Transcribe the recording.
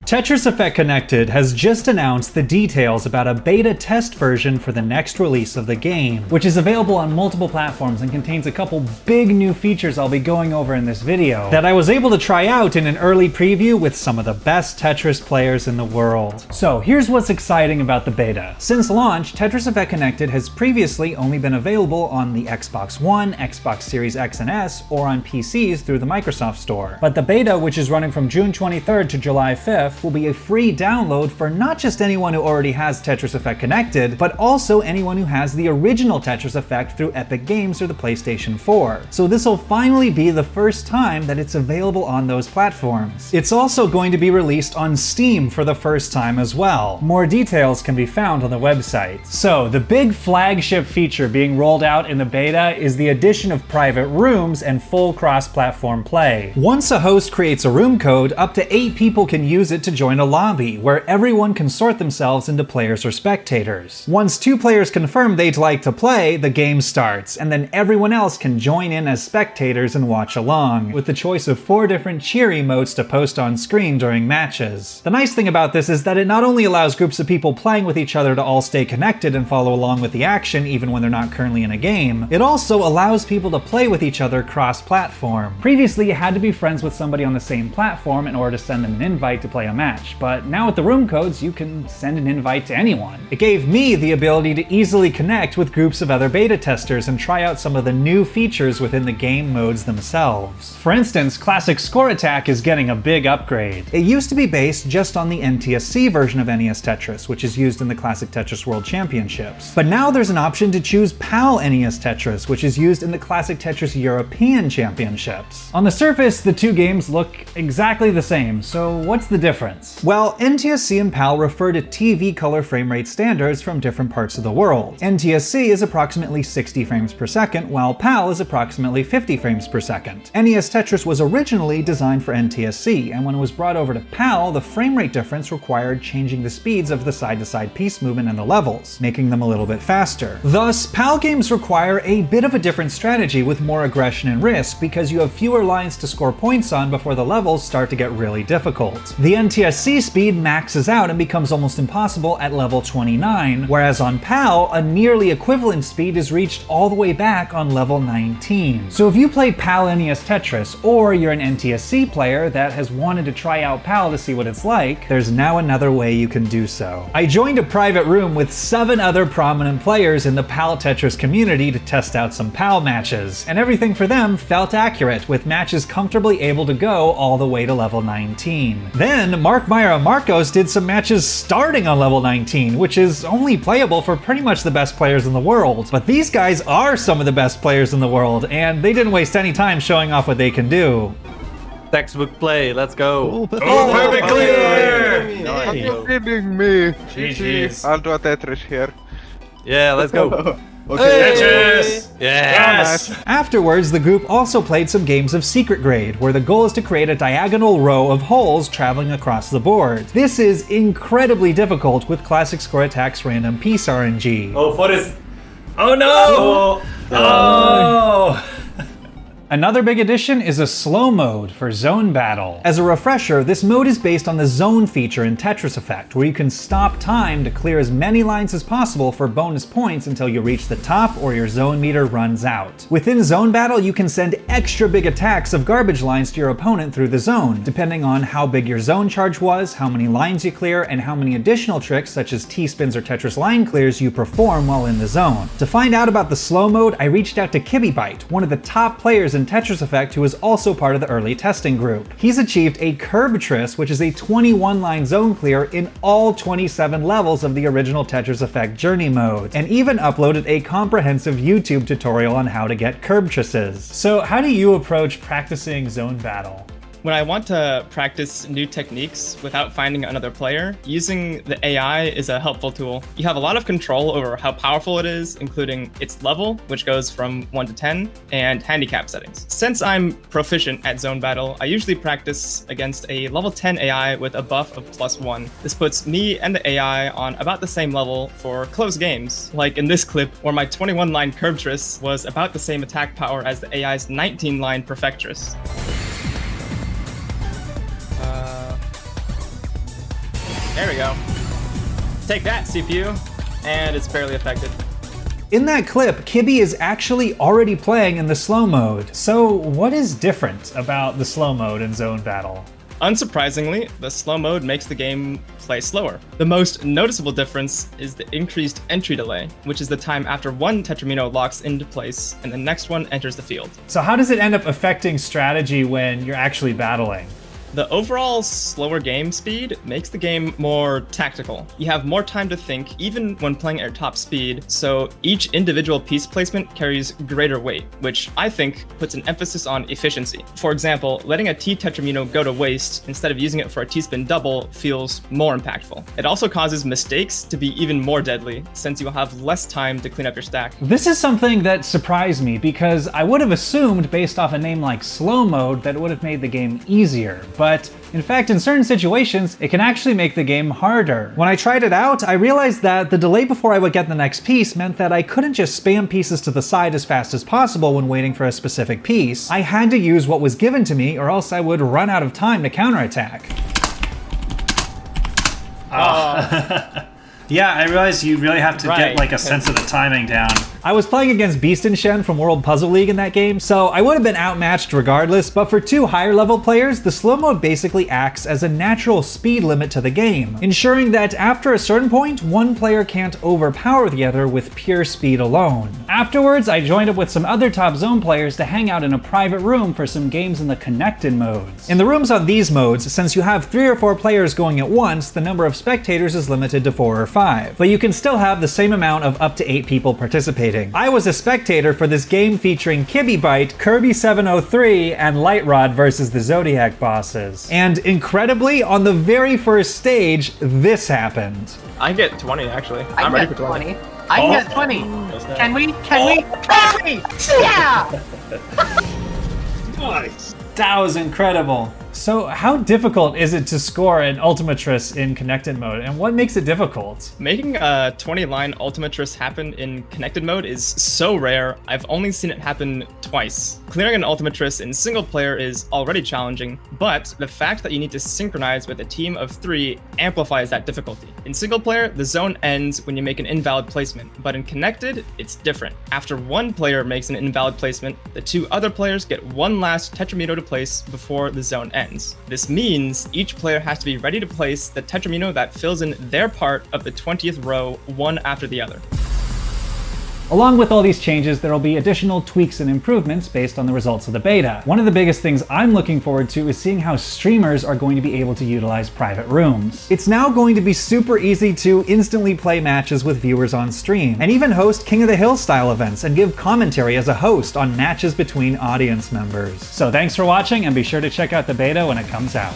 Tetris Effect Connected has just announced the details about a beta test version for the next release of the game, which is available on multiple platforms and contains a couple big new features I'll be going over in this video that I was able to try out in an early preview with some of the best Tetris players in the world. So here's what's exciting about the beta. Since launch, Tetris Effect Connected has previously only been available on the Xbox One, Xbox Series X and S, or on PCs through the Microsoft Store. But the beta, which is running from June 23rd to July 5th, will be a free download for not just anyone who already has Tetris Effect Connected, but also anyone who has the original Tetris Effect through Epic Games or the PlayStation 4. So this will finally be the first time that it's available on those platforms. It's also going to be released on Steam for the first time as well. More details can be found on the website. So the big flagship feature being rolled out in the beta is the addition of private rooms and full cross-platform play. Once a host creates a room code, up to 8 people can use it to join a lobby, where everyone can sort themselves into players or spectators. Once 2 players confirm they'd like to play, the game starts, and then everyone else can join in as spectators and watch along, with the choice of 4 different cheer emotes to post on screen during matches. The nice thing about this is that it not only allows groups of people playing with each other to all stay connected and follow along with the action even when they're not currently in a game, it also allows people to play with each other cross-platform. Previously, you had to be friends with somebody on the same platform in order to send them an invite to play a match, but now with the room codes, you can send an invite to anyone. It gave me the ability to easily connect with groups of other beta testers and try out some of the new features within the game modes themselves. For instance, Classic Score Attack is getting a big upgrade. It used to be based just on the NTSC version of NES Tetris, which is used in the Classic Tetris World Championships. But now there's an option to choose PAL NES Tetris, which is used in the Classic Tetris European Championships. On the surface, the two games look exactly the same, so what's the difference? Well, NTSC and PAL refer to TV color frame rate standards from different parts of the world. NTSC is approximately 60 frames per second, while PAL is approximately 50 frames per second. NES Tetris was originally designed for NTSC, and when it was brought over to PAL, the frame rate difference required changing the speeds of the side-to-side piece movement and the levels, making them a little bit faster. Thus, PAL games require a bit of a different strategy with more aggression and risk because you have fewer lines to score points on before the levels start to get really difficult. The NTSC speed maxes out and becomes almost impossible at level 29, whereas on PAL, a nearly equivalent speed is reached all the way back on level 19. So if you play PAL NES Tetris, or you're an NTSC player that has wanted to try out PAL to see what it's like, there's now another way you can do so. I joined a private room with 7 other prominent players in the PAL Tetris community to test out some PAL matches, and everything for them felt accurate, with matches comfortably able to go all the way to level 19. Then, Mark Myra Marcos did some matches starting on level 19, which is only playable for pretty much the best players in the world. But these guys are some of the best players in the world, and they didn't waste any time showing off what they can do. Textbook play, let's go. Oh, perfect clear! Are you kidding me? GG's. I'll do a Tetris here. Yeah, let's go. Okay. Tetris! Yes! Afterwards, the group also played some games of Secret Grade, where the goal is to create a diagonal row of holes traveling across the board. This is incredibly difficult with Classic Score Attack's random piece RNG. Oh, Forrest. Oh no! Oh! Another big addition is a slow mode for zone battle. As a refresher, this mode is based on the zone feature in Tetris Effect, where you can stop time to clear as many lines as possible for bonus points until you reach the top or your zone meter runs out. Within zone battle, you can send extra big attacks of garbage lines to your opponent through the zone, depending on how big your zone charge was, how many lines you clear, and how many additional tricks such as T-spins or Tetris line clears you perform while in the zone. To find out about the slow mode, I reached out to Kibibite, one of the top players in Tetris Effect, who is also part of the early testing group. He's achieved a Curbtris, which is a 21-line zone clear in all 27 levels of the original Tetris Effect journey mode, and even uploaded a comprehensive YouTube tutorial on how to get Curbtrises. So how do you approach practicing zone battle? When I want to practice new techniques without finding another player, using the AI is a helpful tool. You have a lot of control over how powerful it is, including its level, which goes from 1 to 10, and handicap settings. Since I'm proficient at zone battle, I usually practice against a level 10 AI with a buff of +1. This puts me and the AI on about the same level for close games, like in this clip where my 21-line Curbtris was about the same attack power as the AI's 19-line Perfectris. There we go. Take that, CPU. And it's barely affected. In that clip, Kibby is actually already playing in the slow mode. So what is different about the slow mode in zone battle? Unsurprisingly, the slow mode makes the game play slower. The most noticeable difference is the increased entry delay, which is the time after one Tetramino locks into place and the next one enters the field. So how does it end up affecting strategy when you're actually battling? The overall slower game speed makes the game more tactical. You have more time to think even when playing at your top speed, so each individual piece placement carries greater weight, which I think puts an emphasis on efficiency. For example, letting a T Tetramino go to waste instead of using it for a T-spin double feels more impactful. It also causes mistakes to be even more deadly, since you'll have less time to clean up your stack. This is something that surprised me because I would have assumed based off a name like slow mode that it would have made the game easier. But in fact, in certain situations, it can actually make the game harder. When I tried it out, I realized that the delay before I would get the next piece meant that I couldn't just spam pieces to the side as fast as possible when waiting for a specific piece. I had to use what was given to me or else I would run out of time to counterattack. Yeah, I realized you really have to get like a sense of the timing down. I was playing against Beast and Shen from World Puzzle League in that game, so I would have been outmatched regardless, but for two higher level players, the slow mode basically acts as a natural speed limit to the game, ensuring that after a certain point, one player can't overpower the other with pure speed alone. Afterwards, I joined up with some other top zone players to hang out in a private room for some games in the connected modes. In the rooms on these modes, since you have 3 or 4 players going at once, the number of spectators is limited to 4 or 5, but you can still have the same amount of up to 8 people participating. I was a spectator for this game featuring Kibby Bite, Kirby 703, and Light Rod versus the Zodiac bosses. And incredibly, on the very first stage, this happened. I can get 20 actually. I'm ready for 20. I can get 20. Can we? Can we? Yeah! Nice. That was incredible. So how difficult is it to score an Ultimatris in connected mode, and what makes it difficult? Making a 20-line Ultimatris happen in connected mode is so rare, I've only seen it happen twice. Clearing an Ultimatris in single player is already challenging, but the fact that you need to synchronize with a team of 3 amplifies that difficulty. In single player, the zone ends when you make an invalid placement, but in connected, it's different. After one player makes an invalid placement, the 2 other players get one last Tetramino to place before the zone ends. This means each player has to be ready to place the Tetramino that fills in their part of the 20th row, one after the other. Along with all these changes, there will be additional tweaks and improvements based on the results of the beta. One of the biggest things I'm looking forward to is seeing how streamers are going to be able to utilize private rooms. It's now going to be super easy to instantly play matches with viewers on stream, and even host King of the Hill style events and give commentary as a host on matches between audience members. So thanks for watching, and be sure to check out the beta when it comes out.